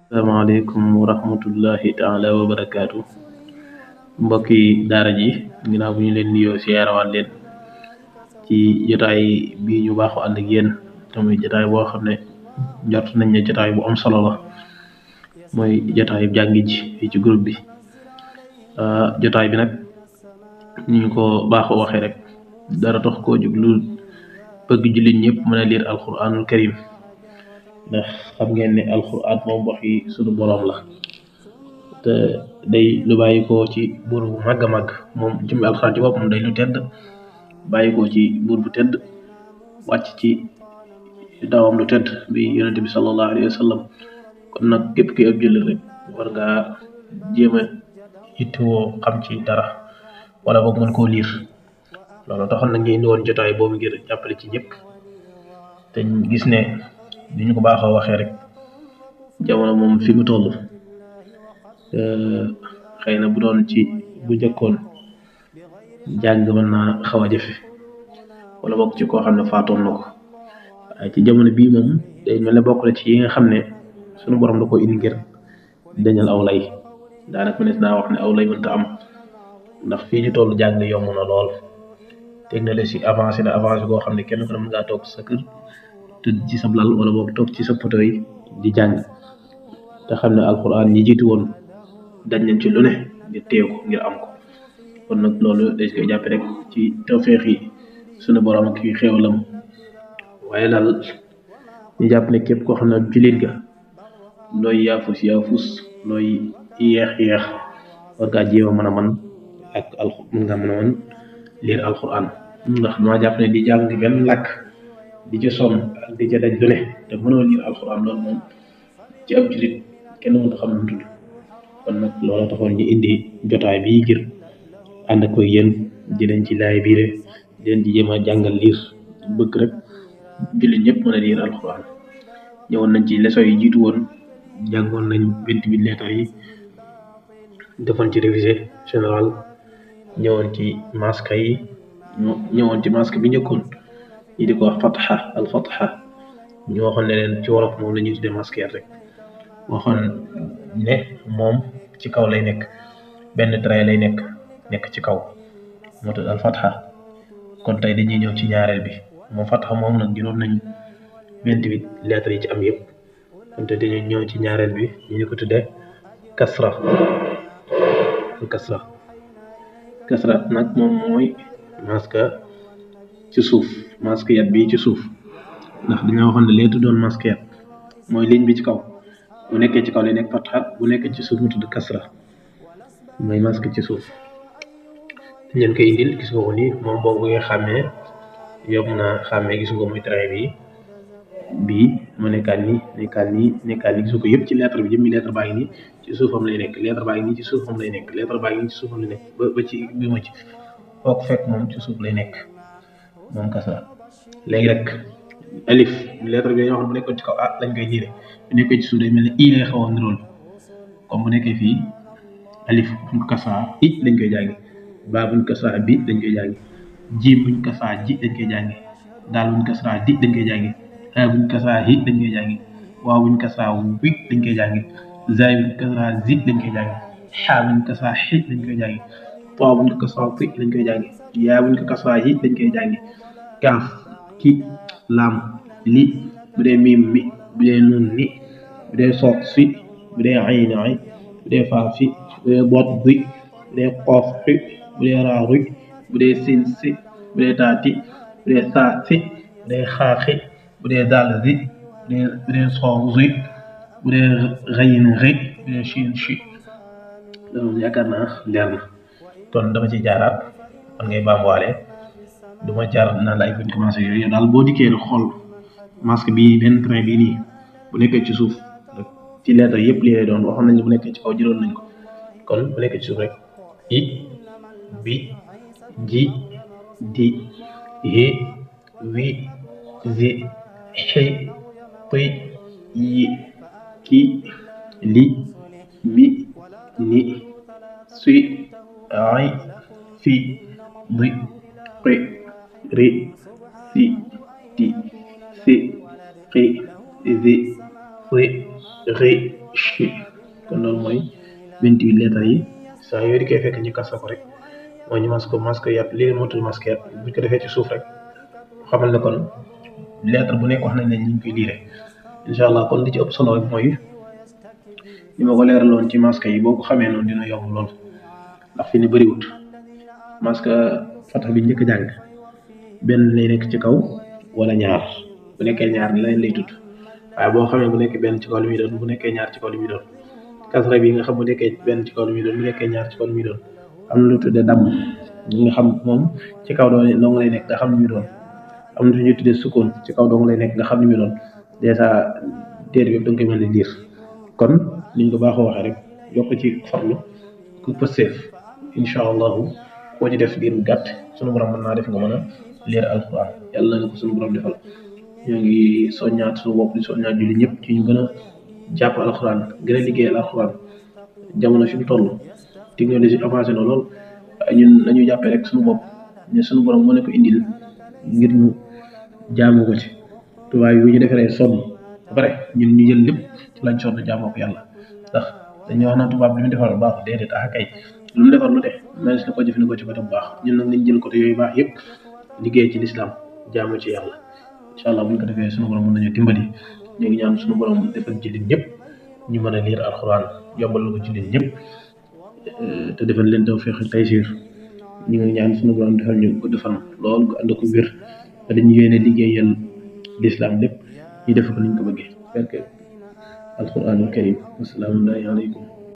asalaamaaleykum wa rahmatullahi taala wa barakaatu mbokki daara ji ginnaaw bu ñu leen nuyoo siyaarawaat leen ci jotaay bii ñu baaxoo ànd ak yéen tamit jotaay boo xam ne jot nañ ne jotaay bu am solo la mooy jotaayu jàngi ji fii ci groupe bi jotaay bi nag ni ñu ko baaxoo waxee rek dara tax koo jóg lu bëgg jullit ñëpp mën a liir alquranul karim ndax xam ngeen ne alquran moom waxi sunu boroom la te day lu bàyyi ko ci buur bu màgg a màgg moom jëmmi alquran ci boppam day lu tedd bàyyi ko ci buur bu tedd wàcc ci dawam lu tedd bi yonente bi sallallahu alayhi wa sallam kon nag képp ki ab jullit rek war ngaa jéem a yittewoo xam ci dara wala boog mën koo liir loolu taxoon na ñu indi woon jotaay boobu ngir jàppale ci ñëpp te gis ne ni ñu ko baaxoo waxee rek jamono moom fi mu toll xëy na bu doon ci bu njëkkoon jàng mën naa xaw a jafe wala bokk ci koo xam ne faatoon na ko waaye ci jamono bii moom day mel ne bokk na ci yi nga xam ne sunu borom da ko indi ngir dañal aw lay daanaka mënees naa wax ne aw lay mënta am ndax fii ñu toll jàng yomb na lool technologie avancé goo xam ne kenn ku ne mën ngaa toog sa kër tëdd ci sa lal wala boog toog ci sa poto yi di jàng te xam ne alquran ñi jiitu woon dañ nañ ci lu ne ngir teew ko ngir am ko kon nag loolu dañ koy jàppe rek ci tawfeex yi sunu borom ak yi xéewalam waaye daal ñu jàpp ne képp koo xam ne jullit ga looy yaafus looy yeex war ngaa jéem a mën a mën ak mën nga mën a mën liir alquran ndax dama jàpp ne di jàng benn làkk di ca sonn ak di ca daj lu ne te mënoo liir alquran loolu moom ci ab jullit kenn mënut a xam nu mu tudd kon nag loola taxoon ñu indi jotaay bii ngir ànd ak yéen di leen ci laay biire di leen ci jéem a jàngal liir bëgg rek jullit ñëpp mën a liir alquran ñëwoon nañ ci leçon yi jiitu woon jàngoon nañ 28 lettres yi defoon ci révisé général ñëwoon ci masque yi ñëwoon ci masque bi njëkkoon ñi di ko wax al fatha ñu waxoon ne leen ci wolof moom la ñuy tuddee masquer rek waxoon ne moom ci kaw lay nekk benn trait lay nekk ci kaw moo tudd al fatha kon tey dañuy ñëw ci ñaareel bi moom fatha moom nag jëloon nañ 28 lettres yi ci am yëpp kon tey dañuy ñëw ci ñaareel bi ñu ngi ko tuddee kasra nag moom mooy masque ci suuf masque yat bi ci suuf ndax dañoo waxoon ne lee tuddoon masque yat mooy ligne bi ci kaw bu nekkee ci kaw lay nekk fatha bu nekkee ci suuf mu tudd kasra mooy masque ci suuf dañ koy indil gis nga ko ni moom boobu nga xàmmee yomb na xàmmee gis nga ko muy trait bii mu nekkaat nii gis nga ko yëpp ci lettre bi jëmmi lettre baa ngi nii ci suufam lay nekk lettre baa ngi nii ci suufam lay nekk lettre baa ngi nii ci suufam lay nekk ba ci bi ma ci foo ko fekk moom ci suuf lay nekk moom kasra léegi rek alif lettre bi dañoo xam bu nekkoon ci kaw lañ koy jiire bu nekkee ci suuf day mel ne i lay xaw a nirool comme bu nekkee fii alif buñ kasra i lañ koy jàngi baa buñ kasra bi dañ koy jàngi jiim buñ kasra ji dañ koy jàngi daal buñ kasra di dañ koy jàngi a buñ kasra hi dañ koy jàngi waaw buñ kasra wi dañ koy jàngi zaay buñ kasra zi dañ koy jàngi xaa buñ kasra xi dañ koy jàngi too buñ ko kasra ti dañ koy jàngi yaa buñ ko kasra yi dañ koy jàngi kaaf ki laam li bu dee miim mi bu dee nun ni bu dee soot si bu dee ayn ay bu dee faaf si bu dee boot bi bu dee xoof xi bu dee raaruy bu dee sin si bu dee taati bu dee saa si bu dee xaaxi bu dee daal zi bu dee soow zi bu dee xayin xi bu dee siin si loolu yaakaar naa leer na kon dama ci jaaraat man ngay bambuwaale du ma jaar naan la ay buñ commencé yooyu daal boo dikkee rek xool masque bi benn train bii nii bu nekkee ci suuf ci lettre yëpp lii lay doon waxoon nañ bu nekkee ci kaw jëloon nañ ko kon bu nekkee ci suuf rek i bi ji di hi wi zi xi ti yi ki li mi ni si ay fi di qi ri si ti si qi zi si ri kon loolu mooy 28 lettres yi saa yooyu di koy fekk ñu kasa ko rek mooy ñu masque yat lii moo tudd masque yat bu ñu ko defee ci suuf rek xamal ne kon lettre bu nekk wax nañ ne ñu ngi koy liire incha allah kon li ci ëpp solo rek mooy li ma ko leeraloon ci masque yi boo ko xamee noonu dina yomb lool ndax fi ni bëriwut masque fatax bi njëkk a jàng benn lay nekk ci kaw wala ñaar bu nekkee ñaar leneen lay tudd waaye boo xamee bu nekkee benn ci kaw li muy doon bu nekkee ñaar ci kaw li muy doon kasra bi nga xam bu nekkee benn ci kaw li muy doon bu nekkee ñaar ci kaw li muy doon am na lu tuddee damm nga xam moom ci kaw dong lay nekk nga xam li muy doon am na ñu tuddee sukkoon ci kaw dong lay nekk nga xam li muy doon dèjà téere bi da nga koy mën a lire kon niñ ko baaxoo waxee rek yokk ci farlu ku pëseef incha allahu koo ci def diir bu gàtt sunu borom mën naa def nga mën a leer alquran yàlla na ko sunu borom defal ñoo ngi soññaat suñu bopp di soññaat julli ñëpp ci ñu gën a jàpp alquran gën a liggéeyal alquran jamono fi mu toll technologie avancé na lool ñun nañu jàppee rek suñu bopp ne suñu borom moo ne ko indil ngir ñu jaamu ko ci tubaab yi bu ñu defaree sonn ba pare ñun ñu jël lépp ci lañ sonn jaamoo ko yàlla ndax dañuy wax naan tubaab li mu defar baaxul déedéet kay lu mu defar lu de mënees na ko jëfandikoo ci côté bu baax ñun nag nañ jël côté yooyu baax yëpp liggéey ci lislaam jaamu ci yàlla incha allah bu ñu ko defee suñu borom mën nañu dimbali ñu ngi ñaan suñu borom defal jullit ñëpp ñu mën a liir alxuraan yombal ko jullit ñëpp te defal leen tawfiq ak taysiir ñu ngi ñaan suñu borom defal ñu gudd fan lool gu ànd ko wér te dañu yéene liggéeyal lislaam lépp ñu def ko niñ ko bëggee barke alxuraanul karim assalaamu aleykum